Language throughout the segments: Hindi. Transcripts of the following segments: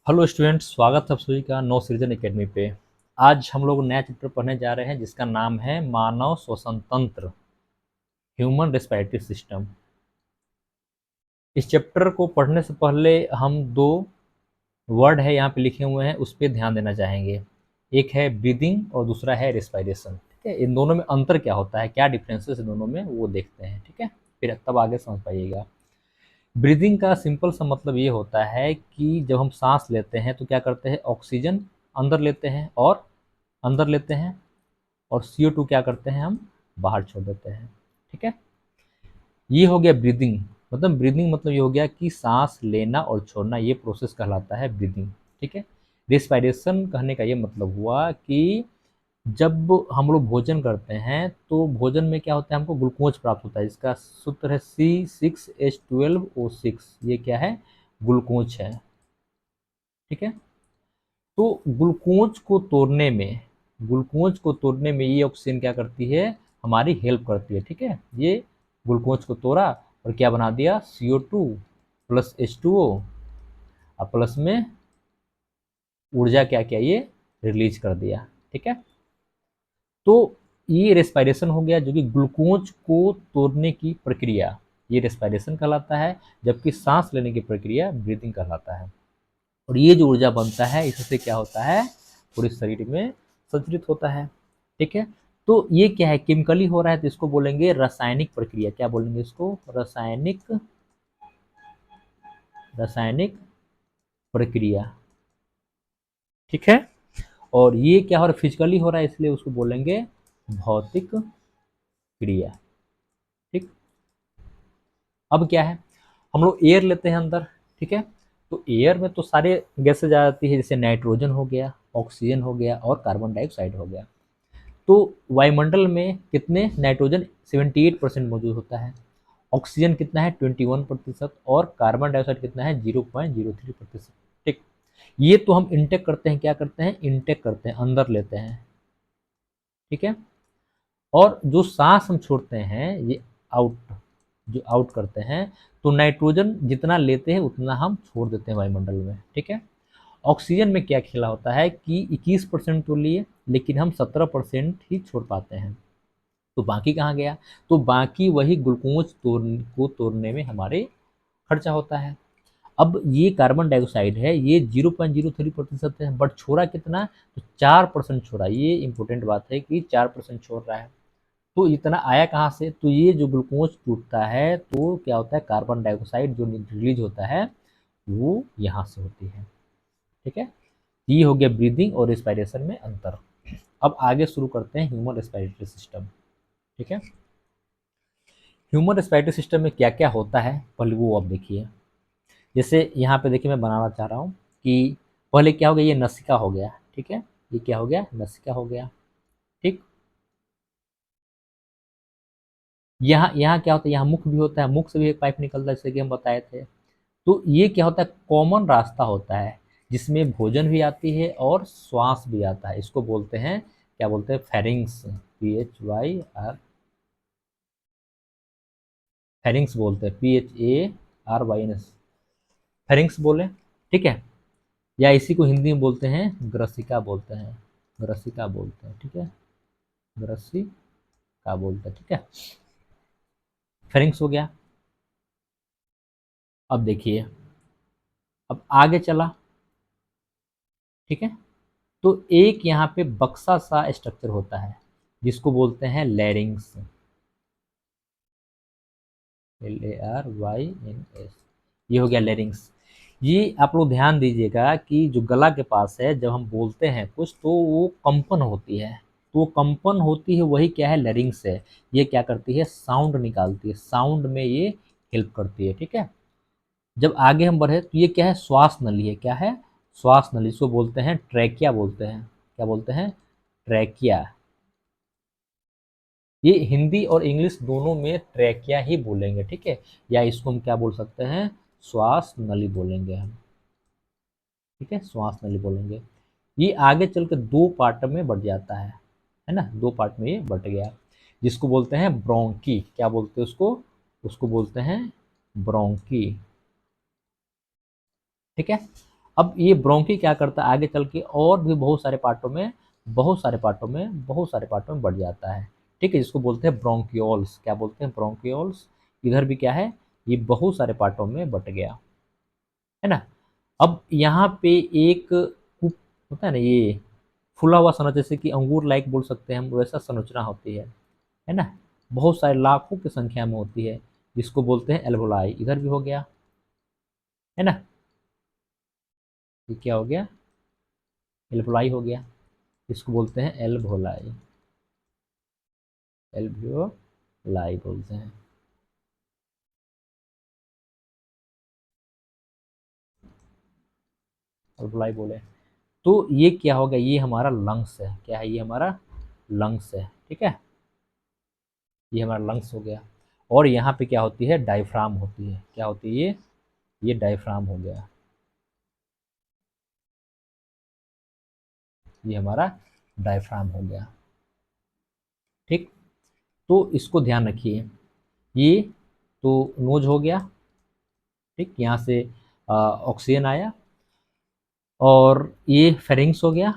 हेलो स्टूडेंट्स, स्वागत है आप सभी का नव सृजन एकेडमी पे। आज हम लोग नया चैप्टर पढ़ने जा रहे हैं जिसका नाम है मानव श्वसन तंत्र, ह्यूमन रेस्पिरेटरी सिस्टम। इस चैप्टर को पढ़ने से पहले हम दो वर्ड है यहाँ पे लिखे हुए हैं, उस पर ध्यान देना चाहेंगे। एक है ब्रीदिंग और दूसरा है रेस्पिरेशन। ठीक है, इन दोनों में अंतर क्या होता है, क्या डिफरेंसेस इन दोनों में, वो देखते हैं। ठीक है, फिर तब आगे समझ पाइएगा। ब्रीदिंग का सिंपल सा मतलब ये होता है कि जब हम सांस लेते हैं तो क्या करते हैं, ऑक्सीजन अंदर लेते हैं और CO2 क्या करते हैं, हम बाहर छोड़ देते हैं। ठीक है, ये हो गया ब्रीदिंग। ब्रीदिंग मतलब ये हो गया कि सांस लेना और छोड़ना, ये प्रोसेस कहलाता है ब्रीदिंग। ठीक है, रिस्पायरेशन कहने का ये मतलब हुआ कि जब हम लोग भोजन करते हैं तो भोजन में क्या होता है, हमको ग्लूकोज प्राप्त होता है। इसका सूत्र है C6H12O6। ये क्या है, ग्लूकोज है। ठीक है, तो ग्लूकोज को तोड़ने में ये ऑक्सीजन क्या करती है, हमारी हेल्प करती है। ठीक है, ये ग्लूकोज को तोड़ा और क्या बना दिया, CO2 प्लस H2O और प्लस में ऊर्जा क्या किया, ये रिलीज कर दिया। ठीक है, तो ये रेस्पिरेशन हो गया, जो कि ग्लूकोज को तोड़ने की प्रक्रिया, ये रेस्पिरेशन कहलाता है, जबकि सांस लेने की प्रक्रिया ब्रीदिंग कहलाता है। और ये जो ऊर्जा बनता है, इससे क्या होता है, पूरे शरीर में संचरित होता है। ठीक है, तो ये क्या है, केमिकली हो रहा है, तो इसको बोलेंगे रासायनिक प्रक्रिया। क्या बोलेंगे इसको, रासायनिक रासायनिक प्रक्रिया। ठीक है, और ये क्या हो रहा है, फिजिकली हो रहा है, इसलिए उसको बोलेंगे भौतिक क्रिया। ठीक, अब क्या है, हम लोग एयर लेते हैं अंदर। ठीक है, तो एयर में तो सारे गैसेज आ जाती है, जैसे नाइट्रोजन हो गया, ऑक्सीजन हो गया और कार्बन डाइऑक्साइड हो गया। तो वायुमंडल में कितने, नाइट्रोजन 78% मौजूद होता है, ऑक्सीजन कितना है 21% और कार्बन डाइऑक्साइड कितना है 0.03%। ठीक, ये तो हम इनटेक करते हैं, क्या करते हैं, इनटेक करते हैं, अंदर लेते हैं। ठीक है, और जो सांस हम छोड़ते हैं, ये आउट, जो आउट करते हैं, तो नाइट्रोजन जितना लेते हैं उतना हम छोड़ देते हैं वायुमंडल में। ठीक है, ऑक्सीजन में क्या खेला होता है कि 21% तो लिए, लेकिन हम 17% ही छोड़ पाते हैं। तो बाकी कहाँ गया, तो बाकी वही ग्लूकोज को तोड़ने में हमारे खर्चा होता है। अब ये कार्बन डाइऑक्साइड है, ये 0.03% है, बट छोड़ा कितना, तो 4% छोड़ा। ये इंपॉर्टेंट बात है कि 4% छोड़ रहा है। तो इतना आया कहाँ से, तो ये जो ग्लूकोज टूटता है तो क्या होता है, कार्बन डाइऑक्साइड जो रिलीज होता है वो यहाँ से होती है। ठीक है, ये हो गया ब्रीदिंग और रेस्पिरेशन में अंतर। अब आगे शुरू करते हैं ह्यूमन रेस्पिरेटरी सिस्टम। ठीक है, ह्यूमन रेस्पिरेटरी सिस्टम में क्या क्या होता है, पहले वो अब देखिए। जैसे यहाँ पे देखिए, मैं बनाना चाह रहा हूँ कि पहले क्या हो गया, ये नसिका हो गया। ठीक है, ये क्या हो गया, नसिका हो गया। ठीक, यहाँ यहाँ क्या होता है, यहाँ मुख भी होता है, मुख से भी एक पाइप निकलता है, जैसे कि हम बताए थे। तो ये क्या होता है, कॉमन रास्ता होता है जिसमें भोजन भी आती है और श्वास भी आता है। इसको बोलते हैं, क्या बोलते हैं, फेरिंग्स, PHYR, फेरिंग्स बोलते हैं, PHARYNS, फेरिंग्स बोले। ठीक है, या इसी को हिंदी में बोलते हैं ग्रसिका बोलते हैं, ग्रसिका बोलते हैं। ठीक है, ग्रसिका बोलते हैं। ठीक है, फेरिंग्स हो गया। अब देखिए, अब आगे चला। ठीक है, तो एक यहाँ पे बक्सा सा स्ट्रक्चर होता है जिसको बोलते हैं लैरिंग्स, LARYNS। ये हो गया लैरिंग्स। ये आप लोग ध्यान दीजिएगा कि जो गला के पास है, जब हम बोलते हैं कुछ तो वो कंपन होती है, तो वो कंपन होती है, वही क्या है, लैरिंग्स है। ये क्या करती है, साउंड निकालती है, साउंड में ये हेल्प करती है। ठीक है, जब आगे हम बढ़े तो ये क्या है, श्वास नली है। क्या है, श्वास नली, इसको बोलते हैं ट्रैकिया बोलते हैं। क्या बोलते हैं, ट्रैकिया। ये हिंदी और इंग्लिश दोनों में ट्रैकिया ही बोलेंगे। ठीक है, या इसको हम क्या बोल सकते हैं, श्वास नली बोलेंगे हम। ठीक है, श्वास नली बोलेंगे। ये आगे चल के दो पार्ट में बढ़ जाता है ना, दो पार्ट में ये बढ़ गया, जिसको बोलते हैं ब्रोंकी। क्या बोलते हैं उसको, उसको बोलते हैं ब्रोंकी। ठीक है, अब ये ब्रोंकी क्या करता है आगे चल के और भी बहुत सारे पार्टों में बढ़ जाता है। ठीक है, जिसको बोलते हैं ब्रोंकियोल्स। क्या बोलते हैं? ब्रोंकियोल्स। इधर भी क्या है, ये बहुत सारे पार्टों में बट गया, है ना। अब यहाँ पे एक होता है ना, ये फूला हुआ संरचना, जैसे कि अंगूर लाइक बोल सकते हैं हम, वैसा संरचना होती है ना। बहुत सारे लाखों की संख्या में होती है, जिसको बोलते हैं एल्वोलाई। इधर भी हो गया, है ना। ये क्या हो गया? एल्वोलाई हो गया। इसको बोलते हैं एल्वोलाई। एल्वोलाई बोलते हैं। एल्वोलाई बोले तो ये क्या हो गया? ये हमारा लंग्स है। क्या है? ये हमारा लंग्स है। ठीक है, ये हमारा लंग्स हो गया। और यहाँ पे क्या होती है? डायफ्राम होती है। क्या होती है ये डायफ्राम हो गया। ये हमारा डायफ्राम हो गया। ठीक, तो इसको ध्यान रखिए। ये तो नोज हो गया। ठीक, यहाँ से ऑक्सीजन आया। और ये फेरिंग्स हो गया।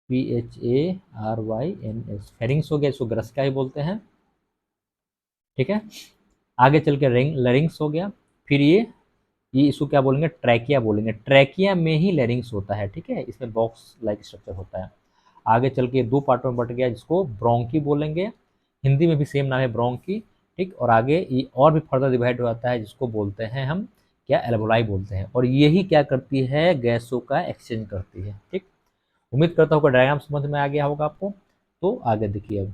PHARYNS, फेरिंग्स हो गया। इसको ग्रस्का ही बोलते हैं। ठीक है, आगे चल के लैरिंग्स हो गया। फिर ये इसको क्या बोलेंगे? ट्रैकिया बोलेंगे। ट्रैकिया में ही लैरिंग्स होता है। ठीक है, इसमें बॉक्स लाइक स्ट्रक्चर होता है। आगे चल के दो पार्टों में बट गया, जिसको ब्रोंकी बोलेंगे। हिंदी में भी सेम नाम है, ब्रोंकी। ठीक, और आगे ये और भी फर्दर डिवाइड हो जाता है, जिसको बोलते हैं हम क्या? एल्वोलाई बोलते हैं। और यही क्या करती है? गैसों का एक्सचेंज करती है। ठीक, उम्मीद करता हूँ कि डायग्राम समझ में आ गया होगा आपको। तो आगे देखिए अब।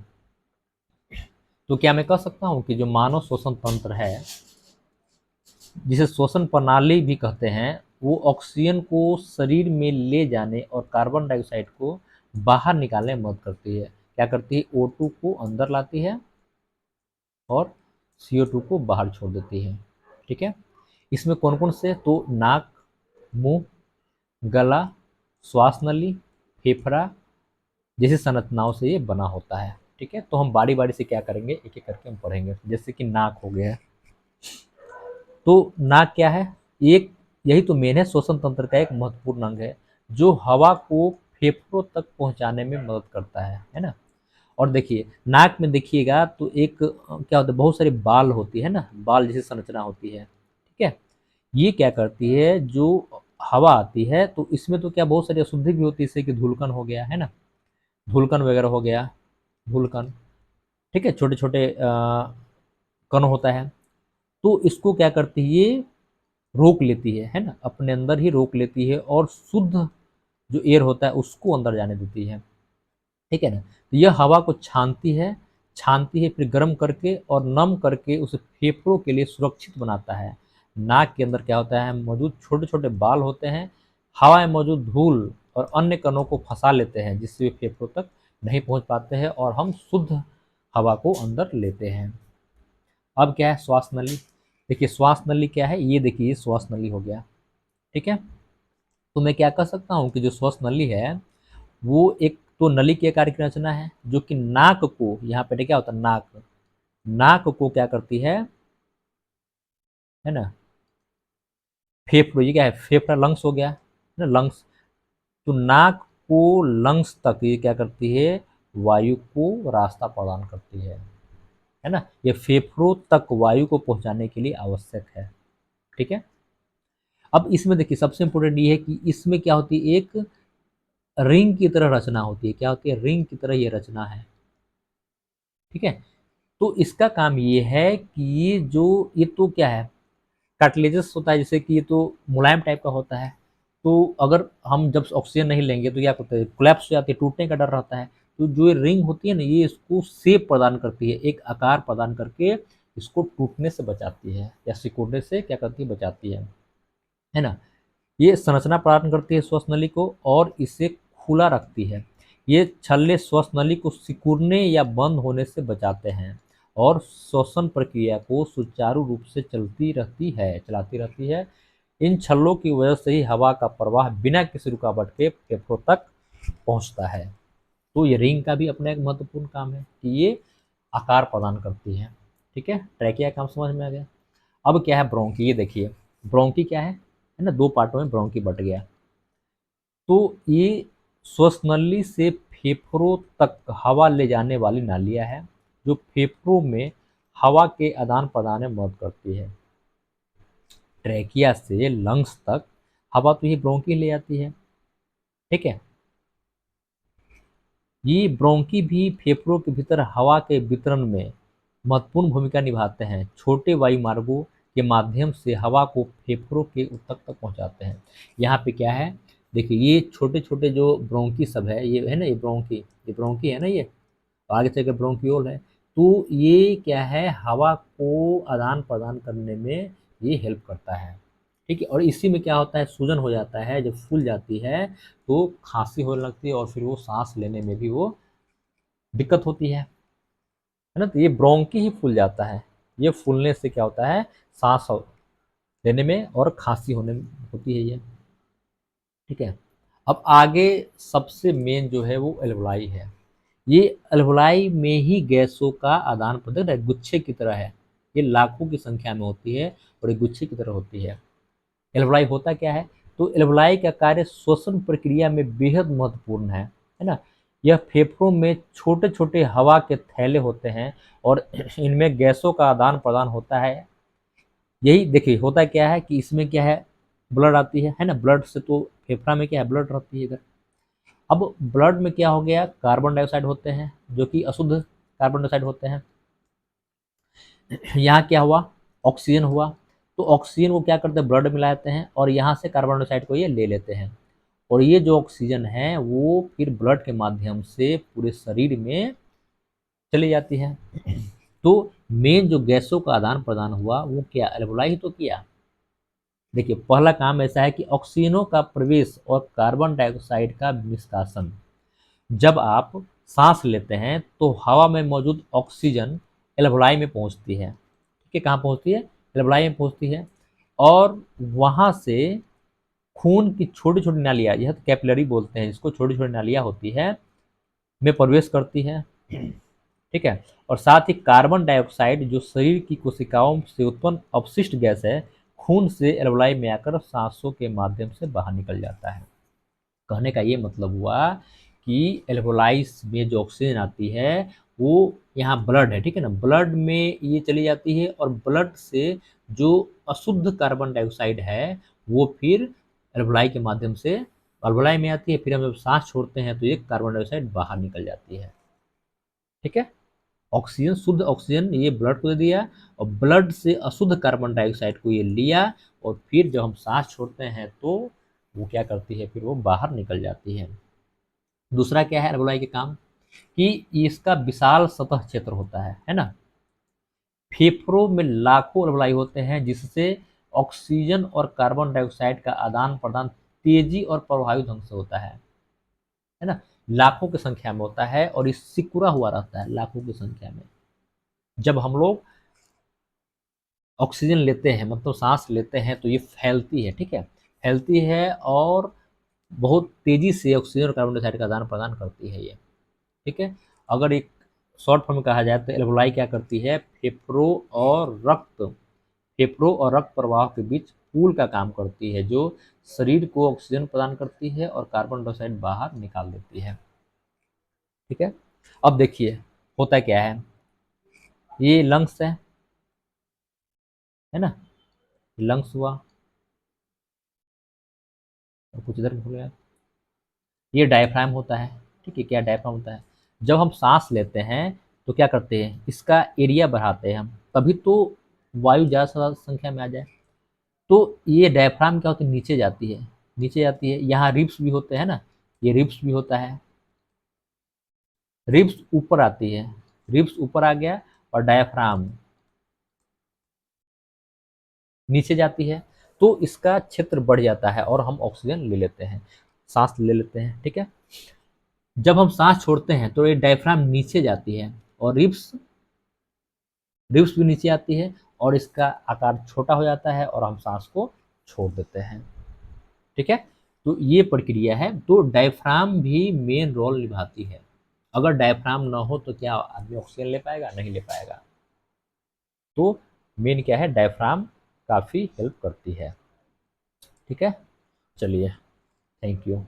तो क्या मैं कह सकता हूँ कि जो मानव श्वसन तंत्र है, जिसे श्वसन प्रणाली भी कहते हैं, वो ऑक्सीजन को शरीर में ले जाने और कार्बन डाइऑक्साइड को बाहर निकालने में मदद करती है। क्या करती है? O2 को अंदर लाती है और CO2 को बाहर छोड़ देती है। ठीक है, इसमें कौन कौन से? तो नाक, मुंह, गला, श्वास नली, फेफड़ा जैसी संरचनाओं से ये बना होता है। ठीक है, तो हम बारी बारी से क्या करेंगे, एक एक करके हम पढ़ेंगे। जैसे कि नाक हो गया। तो नाक क्या है? एक यही तो मेन है, श्वसन तंत्र का एक महत्वपूर्ण अंग है, जो हवा को फेफड़ों तक पहुंचाने में मदद करता है ना। और देखिए नाक में देखिएगा तो एक क्या होता है? बहुत सारी बाल होती है ना, बाल जैसी संरचना होती है। ठीक है, ये क्या करती है? जो हवा आती है तो इसमें तो क्या बहुत सारी अशुद्धि भी होती है, जैसे कि धूलकन हो गया, है ना। धूलकन वगैरह हो गया, धूलकन। ठीक है, छोटे छोटे कण होता है। तो इसको क्या करती है? ये रोक लेती है ना, अपने अंदर ही रोक लेती है और शुद्ध जो एयर होता है उसको अंदर जाने देती है। ठीक है ना, तो यह हवा को छानती है, फिर गर्म करके और नम करके उसे फेफड़ों के लिए सुरक्षित बनाता है। नाक के अंदर क्या होता है? मौजूद छोटे छोटे बाल होते हैं, हवा में मौजूद धूल और अन्य कणों को फंसा लेते हैं, जिससे वे फेफड़ों तक नहीं पहुंच पाते हैं और हम शुद्ध हवा को अंदर लेते हैं। अब क्या है? श्वास नली। देखिए श्वास नली क्या है? ये देखिए श्वास नली हो गया। ठीक है, तो मैं क्या कह सकता हूँ कि जो श्वास नली है, वो एक तो नली के आकार की रचना है, जो कि नाक को, यहाँ पे क्या होता है? नाक, नाक को क्या करती है ना, फेफड़ों, ये क्या है? फेफड़ा, लंग्स हो गया ना, लंग्स। तो नाक को लंग्स तक ये क्या करती है? वायु को रास्ता प्रदान करती है ना। ये फेफड़ों तक वायु को पहुंचाने के लिए आवश्यक है। ठीक है, अब इसमें देखिए सबसे इंपॉर्टेंट ये है कि इसमें क्या होती है? एक रिंग की तरह रचना होती है। क्या होती है? रिंग की तरह ये रचना है। ठीक है, तो इसका काम ये है कि ये तो क्या है? कार्टिलेजस होता है, जैसे कि ये तो मुलायम टाइप का होता है। तो अगर हम जब ऑक्सीजन नहीं लेंगे तो क्या होता है? कोलैप्स हो जाती है, टूटने का डर रहता है। तो जो ये रिंग होती है ना, ये इसको शेप प्रदान करती है, एक आकार प्रदान करके इसको टूटने से बचाती है या सिकुड़ने से क्या करती है? बचाती है ना। ये संरचना प्रदान करती है श्वास नली को और इसे खुला रखती है। ये छल्ले श्वास नली को सिकुड़ने या बंद होने से बचाते हैं और श्वसन प्रक्रिया को सुचारू रूप से चलाती रहती है। इन छल्लों की वजह से ही हवा का प्रवाह बिना किसी रुकावट के फेफड़ों तक पहुंचता है। तो ये रिंग का भी अपना एक महत्वपूर्ण काम है कि ये आकार प्रदान करती है। ठीक है, ट्रैकिया काम समझ में आ गया। अब क्या है? ब्रोंकी। ये देखिए ब्रोंकी क्या है ना, 2 पार्टों में ब्रोंकी बँट गया। तो ये श्वसनली से फेफड़ों तक हवा ले जाने वाली नालियाँ हैं, जो फेफड़ों में हवा के आदान-प्रदान में मदद करती है। ट्रैकिया से लंग्स तक हवा तो ये ब्रोंकी ले जाती है, ठीक है? ये ब्रोंकी भी फेफड़ों के भीतर हवा के वितरण में महत्वपूर्ण भूमिका निभाते हैं। छोटे वायुमार्गों के माध्यम से हवा को फेफड़ों के ऊतक तक पहुंचाते हैं। यहाँ पे क्या है, देखिए ये छोटे-छोटे जो ब्रोंकी सब है, ये है ना, ये ब्रोंकी है ना ये, आगे चल के ब्रोंकियोल है। तो ये क्या है, हवा को आदान-प्रदान करने में ये हेल्प करता है, ठीक है? और इसी में क्या होता है, सूजन हो जाता है, जब फूल जाती है तो खाँसी होने लगती है और फिर वो साँस लेने में भी वो दिक्कत होती है ना? तो ये ब्रोंकी ही फूल जाता है। ये फूलने से क्या होता है, साँस लेने में और खाँसी होने में होती है ये, ठीक है? अब आगे सबसे मेन जो है वो एल्वेलाई है। ये अल्वलाई में ही गैसों का आदान प्रदान गुच्छे की तरह है। ये लाखों की संख्या में होती है और एक गुच्छे की तरह होती है। एल्वलाई होता क्या है, तो एल्वलाई का कार्य श्वसन प्रक्रिया में बेहद महत्वपूर्ण है ना? यह फेफड़ों में छोटे छोटे हवा के थैले होते हैं और इनमें गैसों का आदान प्रदान होता है। यही देखिए होता क्या है कि इसमें क्या है, ब्लड आती है ना? ब्लड से तो फेफड़ा में क्या है, ब्लड रहती है इधर। अब ब्लड में क्या हो गया, कार्बन डाइऑक्साइड होते हैं जो कि अशुद्ध कार्बन डाइऑक्साइड होते हैं। यहाँ क्या हुआ, ऑक्सीजन हुआ। तो ऑक्सीजन को क्या करते हैं, ब्लड में मिलाते हैं और यहाँ से कार्बन डाइऑक्साइड को ये ले लेते हैं। और ये जो ऑक्सीजन है वो फिर ब्लड के माध्यम से पूरे शरीर में चली जाती है। तो मेन जो गैसों का आदान प्रदान हुआ वो क्या, एल्वोलाई ही तो किया। देखिए पहला काम ऐसा है कि ऑक्सीजनों का प्रवेश और कार्बन डाइऑक्साइड का निष्कासन। जब आप सांस लेते हैं तो हवा में मौजूद ऑक्सीजन एल्वोलाई में पहुंचती है, ठीक है? कहाँ पहुंचती है, एल्वोलाई में पहुंचती है। और वहां से खून की छोटी छोटी नालियां, यह तो कैपिलरी बोलते हैं जिसको, छोटी छोटी नालियां होती है, में प्रवेश करती है, ठीक है? और साथ ही कार्बन डाइऑक्साइड जो शरीर की कोशिकाओं से उत्पन्न अपशिष्ट गैस है, खून से एल्वोलाई में आकर सांसों के माध्यम से बाहर निकल जाता है। कहने का ये मतलब हुआ कि एल्वोलाइज में जो ऑक्सीजन आती है वो यहाँ ब्लड है, ठीक है ना, ब्लड में ये चली जाती है और ब्लड से जो अशुद्ध कार्बन डाइऑक्साइड है वो फिर एल्वोलाई के माध्यम से एल्वोलाई में आती है। फिर हम जब सांस छोड़ते हैं तो ये कार्बन डाइऑक्साइड बाहर निकल जाती है, ठीक है? ऑक्सीजन, शुद्ध ऑक्सीजन ये ब्लड को दे दिया और ब्लड से अशुद्ध कार्बन डाइऑक्साइड को ये लिया और फिर जब हम सांस छोड़ते हैं तो वो क्या करती है, फिर वो बाहर निकल जाती है। दूसरा क्या है एल्वोलाई के काम, कि इसका विशाल सतह क्षेत्र होता है ना? फेफड़ों में लाखों एल्वोलाई होते हैं जिससे ऑक्सीजन और कार्बन डाइऑक्साइड का आदान प्रदान तेजी और प्रभावी ढंग से होता है ना? लाखों की संख्या में होता है और ये सिकुड़ा हुआ रहता है लाखों की संख्या में। जब हम लोग ऑक्सीजन लेते हैं, मतलब सांस लेते हैं, तो ये फैलती है, ठीक है? फैलती है और बहुत तेजी से ऑक्सीजन और कार्बन डाइऑक्साइड का आदान प्रदान करती है ये, ठीक है? अगर एक शॉर्ट फॉर्म में कहा जाए तो एल्वोलाई क्या करती है, फेफड़ों और रक्त प्रवाह के बीच पुल का काम करती है, जो शरीर को ऑक्सीजन प्रदान करती है और कार्बन डाइऑक्साइड बाहर निकाल देती है, ठीक है? अब देखिए होता क्या है, ये लंग्स है ना, लंग्स हुआ और कुछ इधर भूल गया, ये डायफ्राम होता है, ठीक है? क्या डायफ्राम होता है, जब हम सांस लेते हैं तो क्या करते हैं, इसका एरिया बढ़ाते हैं हम, तभी तो वायु ज़्यादा संख्या में आ जाए। तो ये डायफ्राम क्या होती है, नीचे जाती है, नीचे जाती है। यहाँ रिब्स भी होते हैं ना, ये रिब्स भी होता है, रिब्स ऊपर आती है, रिब्स ऊपर आ गया और डायफ्राम नीचे जाती है। तो इसका क्षेत्र बढ़ जाता है और हम ऑक्सीजन ले लेते हैं, सांस ले लेते हैं, ठीक है? जब हम सांस छोड़ते हैं तो ये डायफ्राम नीचे जाती है और रिब्स रिब्स भी नीचे आती है और इसका आकार छोटा हो जाता है और हम सांस को छोड़ देते हैं, ठीक है? तो ये प्रक्रिया है। तो डायफ्राम भी मेन रोल निभाती है। अगर डायफ्राम ना हो तो क्या आदमी ऑक्सीजन ले पाएगा, नहीं ले पाएगा। तो मेन क्या है, डायफ्राम काफ़ी हेल्प करती है। ठीक है, चलिए, थैंक यू।